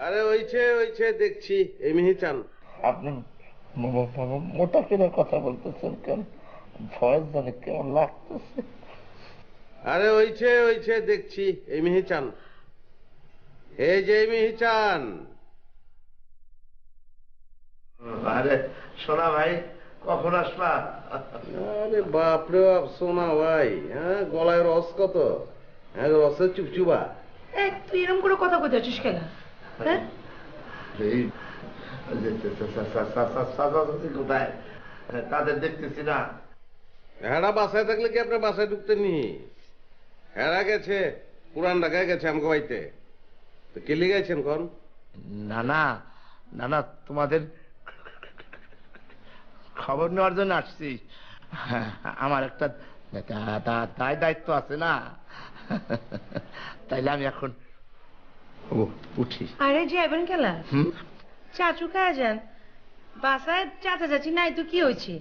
আরে ওইছে দেখছি এমনি চান। আপনি মোটা করে কথা বলতেছেন কেন? ভয়েস জানে কেমন লাগতেছে। আরে ওইছে দেখছি এমনি চান। এই যে এমনি চান। আরে সোনা ভাই, কখন আসবা? আরে বাপরে বাপ সোনা ভাই, হ্যাঁ গলায় রস কত, হ্যাঁ রসের চুপচুপা। তুই এরকম করে কথা কইতে আছিস কেন? হ্যাঁ, এই কোথায়? তাদের দেখতেছি না। হেরা বাসায় থাকলে কি আপনি বাসায় ঢুকতেন নি? হেরা গেছে পুরান ঢাকায় গেছে আমাকে বাইতে। তো কে লিগাইছেন কোন? না না না না, তোমাদের খবর নেওয়ার জন্য আসছি। আমার একটা তাই দায়িত্ব আছে না, তাইলে আমি এখন উঠি। আরে যাবেন খেলা হুম? চাচু খায় যান, বাসায় চাচা চাচি নাই তো কি হয়েছে?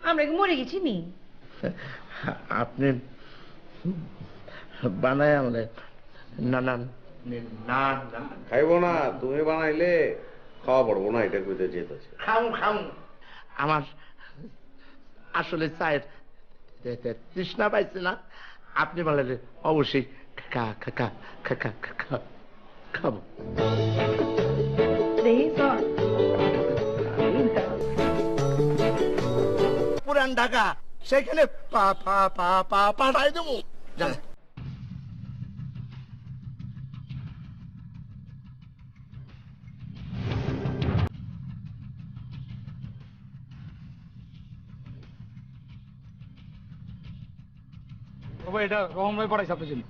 আমরা কি মরে গেছি নি? আপনি বানায় আমলে না না না না খাইব না, তুমি বানাইলে খাওয়া পড়বো না, এটা কইতে চেয়েছে। খাও খাও। আমার আসলে চায়ের তৃষ্ণা পাইছে না, আপনি বলেন অবশ্যই খাবো। পুরান ঢাকা সেখানে পাঠাই দেবো। ও ভাই এটা রহমান ভাই পাঠাইছে আপনার জন্য।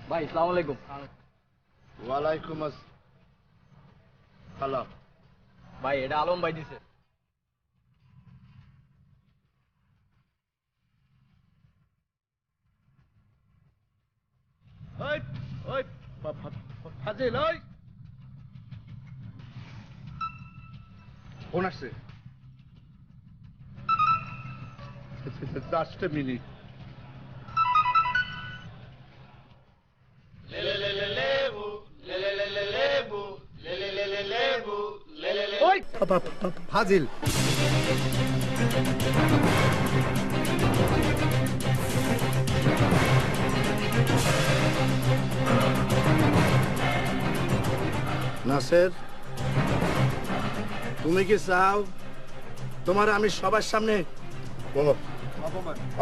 ভাই আসসালামু আলাইকুম। ওয়ালাইকুম আসসালাম। ভাই এটা আলম ভাই দিছে। ফাজিল ওই ফোন আসছে। Just minute. ফাজিল নাসের, তুমি কি চাও তোমার আমি সবার সামনে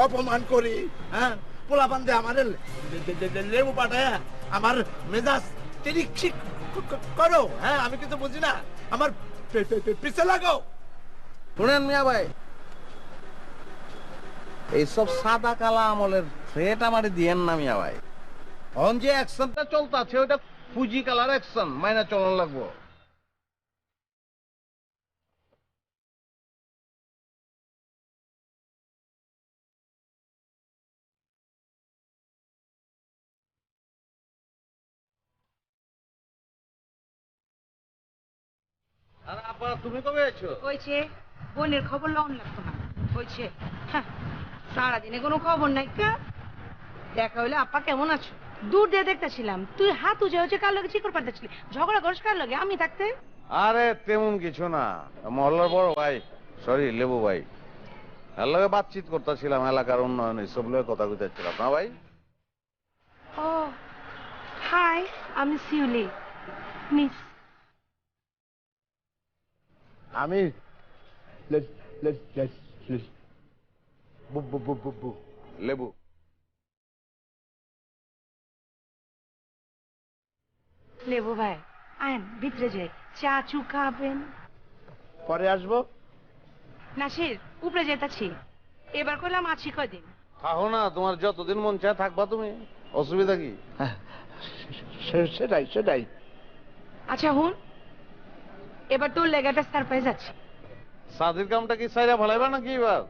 অপমান করি? হ্যাঁ, পোলা পান্দে আমার লেবু পাঠায় আমার মেজাজ তিরিক্ষি করো? হ্যাঁ, আমি কিন্তু বুঝি না, আমার পিছে লাগো। শুনেন মিয়া ভাই, এইসব সাদা কালা আমলের থ্রেট আমারে দিয়েন না মিয়া ভাই। অন যে অ্যাকশনটা চলতেছে ওটা ফুজি কালার অ্যাকশন, মাইনা চলন লাগবো। আর আপা তুমি কবে আছো? হয়েছে, বোনের খবর লওন লাগতো না। হয়েছে, হ্যাঁ, সারাদিনে কোনো খবর নাই কা? দেখা হইলে আপা কেমন আছো? দূর দিয়ে দেখতেছিলাম, তুই হাত উজে হচ্ছে কার লগে চিকর পারতেছিলি, ঝগড়া করিস কার লগে আমি থাকতে? আরে তেমন কিছু না, মহল্লার বড় ভাই, সরি লেবু ভাই, এর লগে বাতচিত করতেছিলাম, এলাকার উন্নয়ন এইসব লগে কথা কইতেছিলাম না ভাই। ও হাই, আমি শিউলি মিস। আমি লেবু লেবু ভাই আইন ভিতরে যাই, চা চু খাবেন? পরে আসবো। নাসির উপরে যেতেছি, এবার করলাম আছি কদিন। থাকো না, তোমার যতদিন মন চায় থাকবা তুমি, অসুবিধা কি? সেটাই সেটাই। আচ্ছা হুন, এবার তোর লেগাটা সারপ্রাইজ আছে। সাদির কামটা কি সাইরা ভালাইবা নাকি এবার?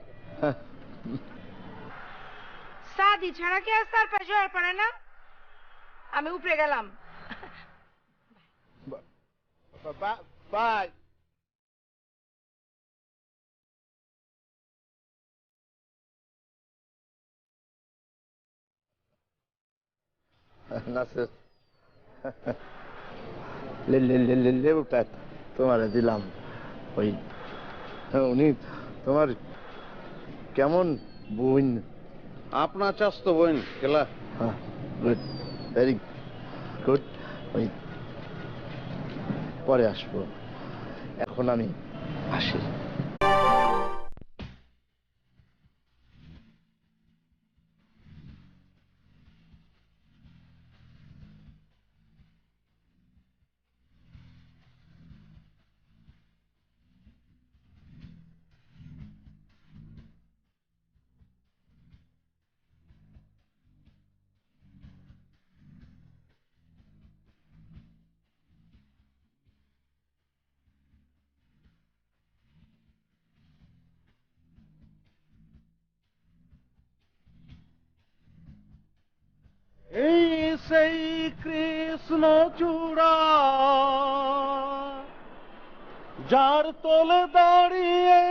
সাদি ছাড়া কি আর সারপ্রাইজ হয়ে পারে না? আমি উপরে গেলাম। বাই। নাসির, লেবুটা তোমারে দিলাম। ওই উনি তোমার কেমন বোন? আপনার চাস্তো বোন কেলা। হ্যাঁ, গুড, ভেরি গুড। ওই পরে আসবো, এখন আমি আসি। সেই কৃষ্ণ চূড়া যার তলে দাঁড়িয়ে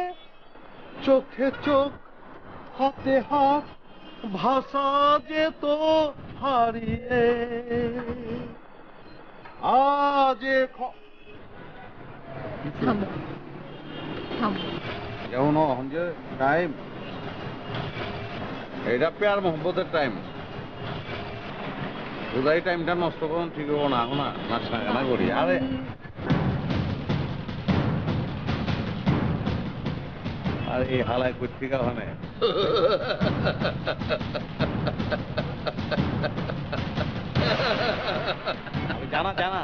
চোখে চোখ হাতে হাত ভাষা যেত হারিয়ে আজ থামো থামো যেমন এখন যে টাইম এটা পেয়ার মোহব্বতের টাইম উদয় টাইমটা নষ্ট করুন ঠিক হবো না এখন নাচ না করি আরে আর এই হালায় পত্রিকা ওখানে জানা জানা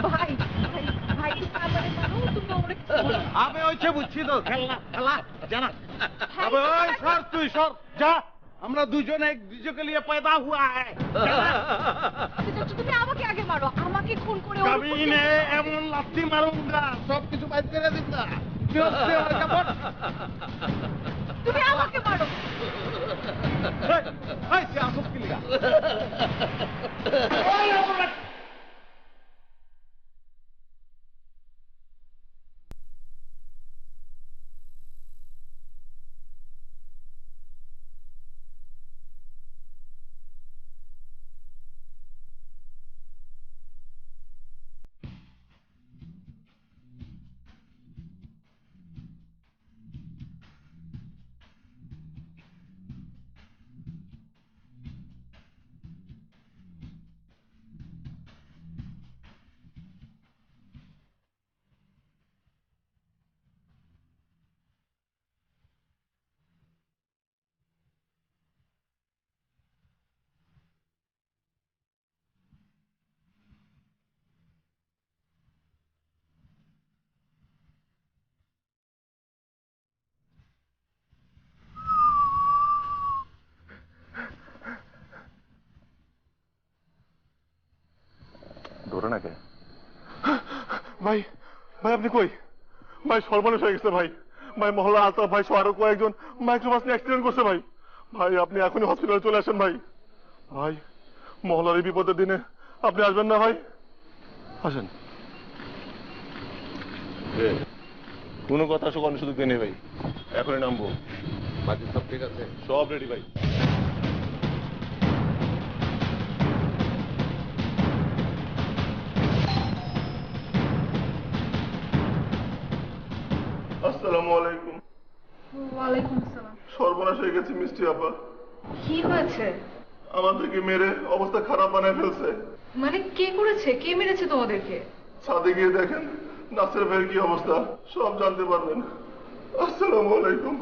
ভাই ভাই ভাই আমারে মারো তুমি ওরে আমি ওইছে বুঝছি তো খেলা খেলা জানা আবে ওই সর তুই সর যা আমরা দুজনে এক দুজকে লিয়ে পয়দা হুয়া হ্যায় তুমি আমাকে আগে মারো আমাকে খুন করে কবি নে এমন লাথি মারুঙ্গা সব কিছু বাইর করে দিন না তুমি আমাকে মারো এই সে আসুক কি লিগা ধরে না কে ভাই ভাই আপনি কই ভাই সর্বনাশ হয়ে গেছে ভাই ভাই মহল্লা আলতাফ ভাই সহ আরো কয়েকজন মাইক্রোবাস নিয়ে অ্যাক্সিডেন্ট করছে ভাই ভাই আপনি এখনই হসপিটালে চলে আসেন ভাই ভাই মহল্লার এই বিপদের দিনে আপনি আসবেন না ভাই আসেন কোনো কথা শোকানোর সুযোগ নেই ভাই এখনই নামবো বাকি সব ঠিক আছে সব রেডি ভাই আসসালামু আলাইকুম ওয়ালাইকুম আসসালাম সর্বনাশ হয়ে গেছে মিষ্টি আপা কি হয়েছে আমাদেরকে মেরে অবস্থা খারাপ বানায় ফেলছে মানে কে করেছে কে মেরেছে তোমাদেরকে ছাদে গিয়ে দেখেন নাসের ভাইয়ের কি অবস্থা সব জানতে পারবেন আসসালামু আলাইকুম